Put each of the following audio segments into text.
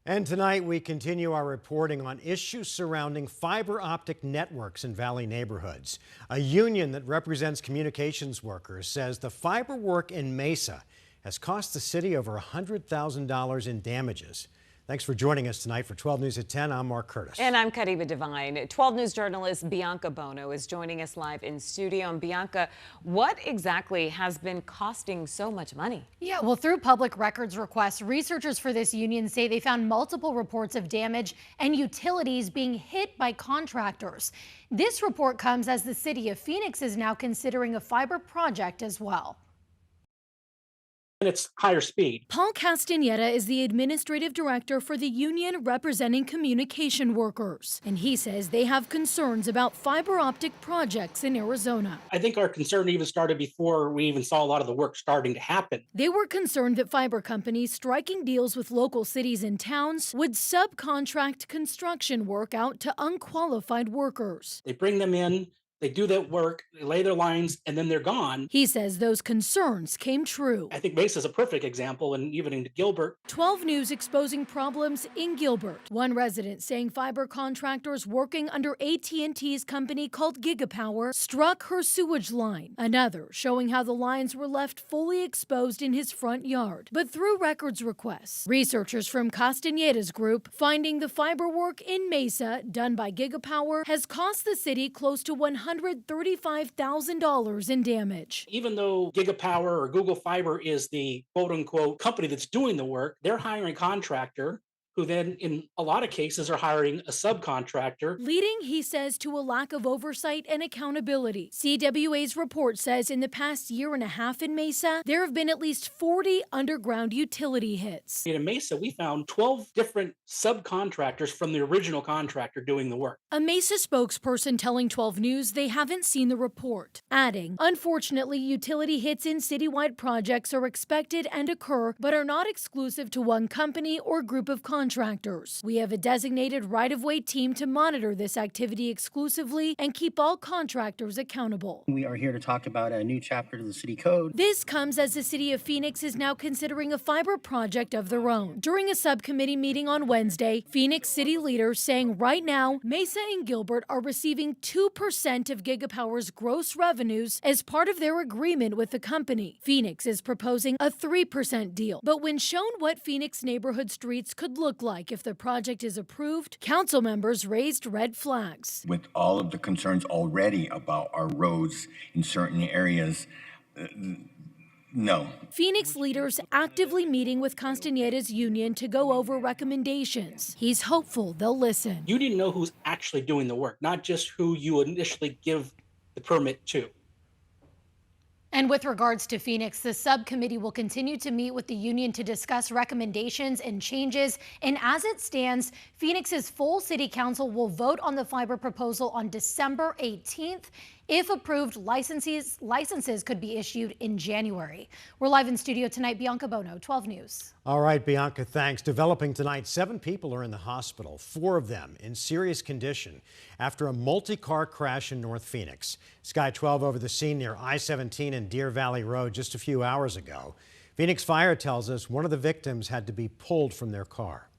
And tonight we continue our reporting on issues surrounding fiber optic networks in Valley neighborhoods. A union that represents communications workers says the fiber work in Mesa has cost the city over $100,000 in damages. Thanks for joining us tonight for 12 News at 10. I'm Mark Curtis. And I'm Kadiba Devine. 12 News journalist Bianca Bono is joining us live in studio. And Bianca, what exactly has been costing so much money? Yeah, well, through public records requests, researchers for this union say they found multiple reports of damage and utilities being hit by contractors. This report comes as the city of Phoenix is now considering a fiber project as well. And it's higher speed. Paul Castaneda is the administrative director for the union representing communication workers. And he says they have concerns about fiber optic projects in Arizona. I think our concern even started before we even saw a lot of the work starting to happen. They were concerned that fiber companies striking deals with local cities and towns would subcontract construction work out to unqualified workers. They bring them in, they do that work, they lay their lines, and then they're gone. He says those concerns came true. I think Mesa is a perfect example, and even in Gilbert. 12 News exposing problems in Gilbert. One resident saying fiber contractors working under AT&T's company called Gigapower struck her sewage line. Another showing how the lines were left fully exposed in his front yard. But through records requests, researchers from Castaneda's group finding the fiber work in Mesa done by Gigapower has cost the city close to $135,000 in damage. Even though Gigapower or Google Fiber is the quote-unquote company that's doing the work, they're hiring a contractor who then, in a lot of cases, are hiring a subcontractor. Leading, he says, to a lack of oversight and accountability. CWA's report says in the past year and a half in Mesa, there have been at least 40 underground utility hits. In Mesa, we found 12 different subcontractors from the original contractor doing the work. A Mesa spokesperson telling 12 News they haven't seen the report, adding, unfortunately, utility hits in citywide projects are expected and occur, but are not exclusive to one company or group of contractors. We have a designated right-of-way team to monitor this activity exclusively and keep all contractors accountable. We are here to talk about a new chapter to the city code. This comes as the city of Phoenix is now considering a fiber project of their own. During a subcommittee meeting on Wednesday, Phoenix city leaders saying right now, Mesa and Gilbert are receiving 2% of Gigapower's gross revenues as part of their agreement with the company. Phoenix is proposing a 3% deal. But when shown what Phoenix neighborhood streets could look like if the project is approved, council members raised red flags. With all of the concerns already about our roads in certain areas, no. Phoenix leaders actively meeting with Castaneda's union to go over recommendations. He's hopeful they'll listen. You need to know who's actually doing the work, not just who you initially give the permit to. And with regards to Phoenix, the subcommittee will continue to meet with the union to discuss recommendations and changes. And as it stands, Phoenix's full city council will vote on the fiber proposal on December 18th. If approved, licenses could be issued in January. We're live in studio tonight. Bianca Bono, 12 News. All right, Bianca, thanks. Developing tonight, 7 people are in the hospital, 4 of them in serious condition after a multi-car crash in North Phoenix. Sky 12 over the scene near I-17 and Deer Valley Road just a few hours ago. Phoenix Fire tells us one of the victims had to be pulled from their car.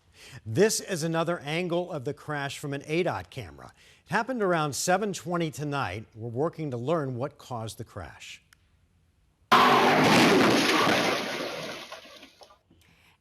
This is another angle of the crash from an ADOT camera. It happened around 7:20 tonight. We're working to learn what caused the crash.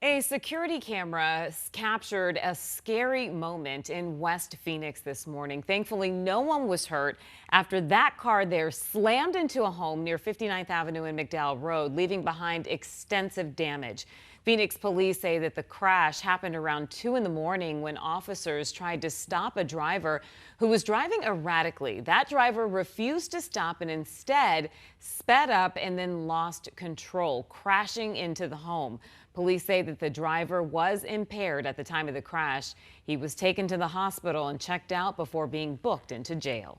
A security camera captured a scary moment in West Phoenix this morning. Thankfully, no one was hurt after that car there slammed into a home near 59th Avenue and McDowell Road, leaving behind extensive damage. Phoenix police say that the crash happened around 2 in the morning when officers tried to stop a driver who was driving erratically. That driver refused to stop and instead sped up and then lost control, crashing into the home. Police say that the driver was impaired at the time of the crash. He was taken to the hospital and checked out before being booked into jail.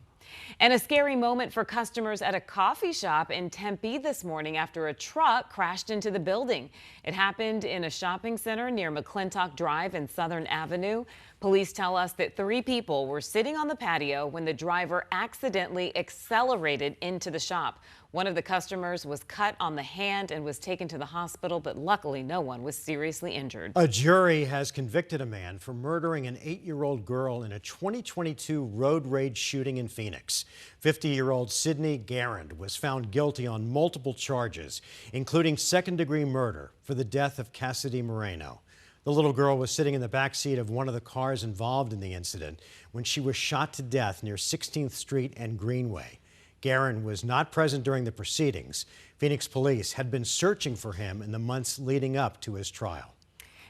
And a scary moment for customers at a coffee shop in Tempe this morning after a truck crashed into the building. It happened in a shopping center near McClintock Drive and Southern Avenue. Police tell us that 3 people were sitting on the patio when the driver accidentally accelerated into the shop. One of the customers was cut on the hand and was taken to the hospital, but luckily no one was seriously injured. A jury has convicted a man for murdering an 8-year-old girl in a 2022 road rage shooting in Phoenix. 50-year-old Sydney Garand was found guilty on multiple charges, including second-degree murder for the death of Cassidy Moreno. The little girl was sitting in the back seat of one of the cars involved in the incident when she was shot to death near 16th Street and Greenway. Garand was not present during the proceedings. Phoenix police had been searching for him in the months leading up to his trial.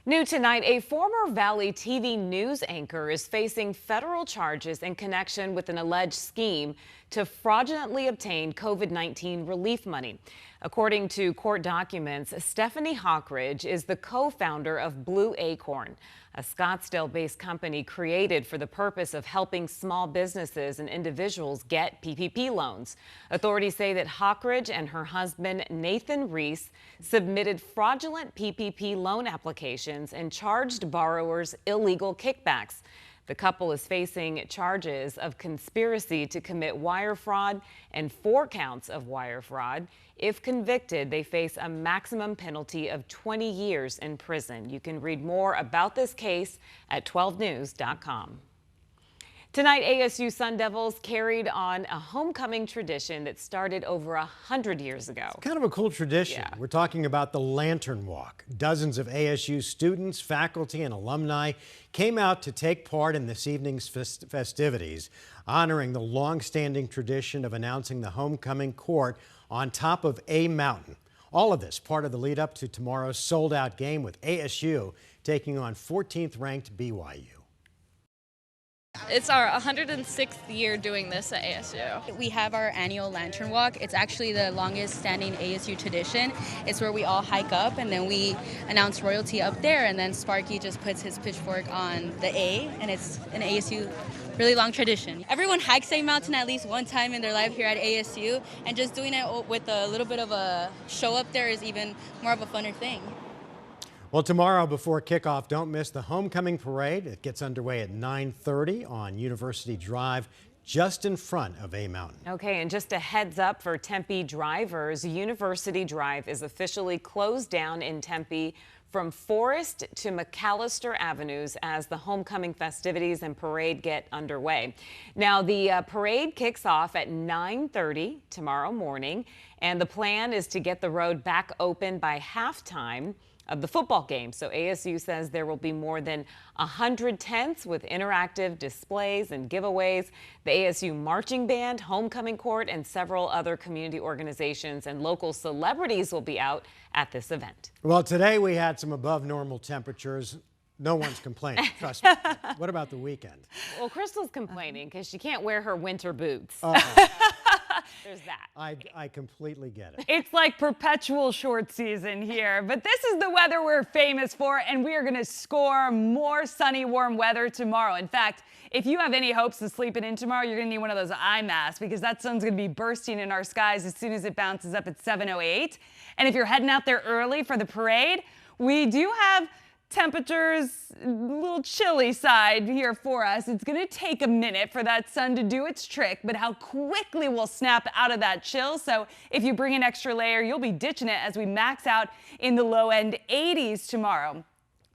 New tonight, a former Valley TV news anchor is facing federal charges in connection with an alleged scheme to fraudulently obtain COVID-19 relief money. According to court documents, Stephanie Hawkridge is the co-founder of Blue Acorn, a Scottsdale-based company created for the purpose of helping small businesses and individuals get PPP loans. Authorities say that Hawkridge and her husband, Nathan Reese, submitted fraudulent PPP loan applications and charged borrowers illegal kickbacks. The couple is facing charges of conspiracy to commit wire fraud and 4 counts of wire fraud. If convicted, they face a maximum penalty of 20 years in prison. You can read more about this case at 12news.com. Tonight, ASU Sun Devils carried on a homecoming tradition that started over 100 years ago. It's kind of a cool tradition. Yeah. We're talking about the Lantern Walk. Dozens of ASU students, faculty, and alumni came out to take part in this evening's festivities, honoring the long-standing tradition of announcing the homecoming court on top of a mountain. All of this part of the lead up to tomorrow's sold-out game with ASU taking on 14th ranked BYU. It's our 106th year doing this at ASU. We have our annual Lantern Walk. It's actually the longest standing ASU tradition. It's where we all hike up and then we announce royalty up there, and then Sparky just puts his pitchfork on the A, and it's an ASU really long tradition. Everyone hikes a mountain at least one time in their life here at ASU, and just doing it with a little bit of a show up there is even more of a funner thing. Well, tomorrow before kickoff, don't miss the homecoming parade. It gets underway at 9:30 on University Drive, just in front of A Mountain. Okay, and just a heads up for Tempe drivers, University Drive is officially closed down in Tempe from Forest to McAllister Avenues as the homecoming festivities and parade get underway. Now, the parade kicks off at 9:30 tomorrow morning, and the plan is to get the road back open by halftime of the football game. So ASU says there will be more than 100 tents with interactive displays and giveaways. The ASU Marching Band, Homecoming Court, and several other community organizations and local celebrities will be out at this event. Well, today we had some above normal temperatures. No one's complaining, trust me. What about the weekend? Well, Crystal's complaining because she can't wear her winter boots. There's that. I completely get it. It's like perpetual short season here, but this is the weather we're famous for, and we are going to score more sunny, warm weather tomorrow. In fact, if you have any hopes of sleeping in tomorrow, you're going to need one of those eye masks because that sun's going to be bursting in our skies as soon as it bounces up at 7:08. And if you're heading out there early for the parade, we do have temperatures a little chilly side here for us. It's going to take a minute for that sun to do its trick, but how quickly we'll snap out of that chill. So if you bring an extra layer, you'll be ditching it as we max out in the low end 80s tomorrow.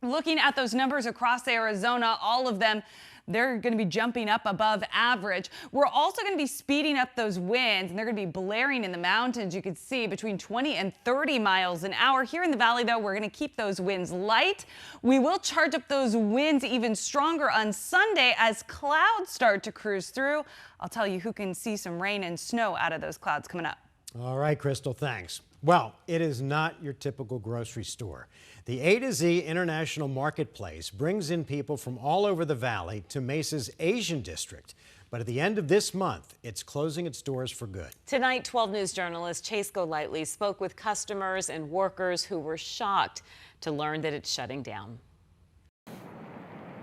Looking at those numbers across Arizona, all of them, they're going to be jumping up above average. We're also going to be speeding up those winds, and they're going to be blaring in the mountains. You can see between 20 and 30 miles an hour. Here in the valley, though, we're going to keep those winds light. We will charge up those winds even stronger on Sunday as clouds start to cruise through. I'll tell you who can see some rain and snow out of those clouds coming up. All right, Crystal, thanks. Well, it is not your typical grocery store. The A to Z International Marketplace brings in people from all over the valley to Mesa's Asian district. But at the end of this month, it's closing its doors for good. Tonight, 12 News journalist Chase Golightly spoke with customers and workers who were shocked to learn that it's shutting down.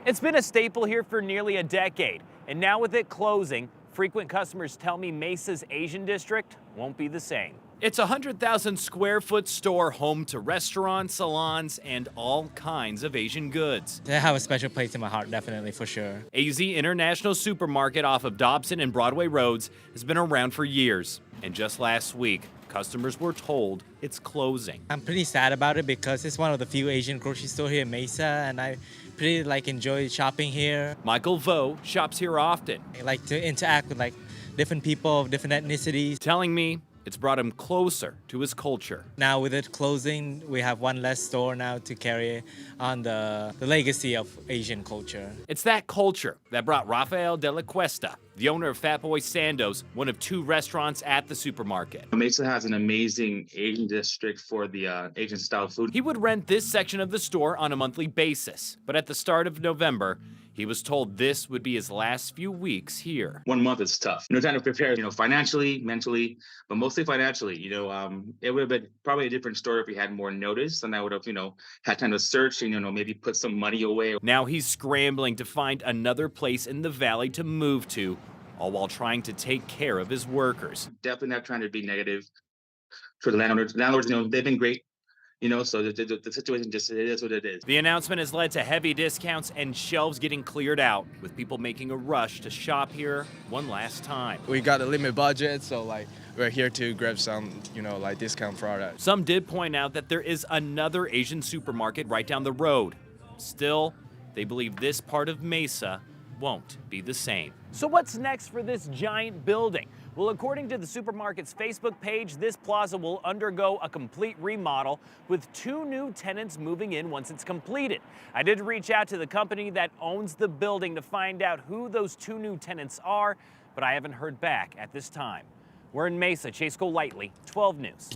It's been a staple here for nearly a decade, and now with it closing, frequent customers tell me Mesa's Asian district won't be the same. It's a 100,000 square foot store home to restaurants, salons, and all kinds of Asian goods. They have a special place in my heart, definitely, for sure. AZ International Supermarket off of Dobson and Broadway Roads has been around for years. And just last week, customers were told it's closing. I'm pretty sad about it because it's one of the few Asian grocery stores here in Mesa, and I pretty enjoy shopping here. Michael Vo shops here often. I like to interact with different people of different ethnicities. Telling me it's brought him closer to his culture. Now with it closing, we have one less store now to carry on the legacy of Asian culture. It's that culture that brought Rafael de la Cuesta, the owner of Fat Boy Sando's, one of 2 restaurants at the supermarket. Mesa has an amazing Asian district for the Asian style food. He would rent this section of the store on a monthly basis, but at the start of November, he was told this would be his last few weeks here. 1 month is tough. Time to prepare, financially, mentally, but mostly financially. It would have been probably a different story if we had more notice, and I would have, had time to search and, maybe put some money away. Now he's scrambling to find another place in the valley to move to, all while trying to take care of his workers. Definitely not trying to be negative for the landlords. Landlords, they've been great. So the situation just, it is what it is. The announcement has led to heavy discounts and shelves getting cleared out, with people making a rush to shop here one last time. We got a limited budget, so we're here to grab some, discount products. Some did point out that there is another Asian supermarket right down the road. Still, they believe this part of Mesa won't be the same. So what's next for this giant building? Well, according to the supermarket's Facebook page, this plaza will undergo a complete remodel with 2 new tenants moving in once it's completed. I did reach out to the company that owns the building to find out who those 2 new tenants are, but I haven't heard back at this time. We're in Mesa. Chase Golightly, 12 News.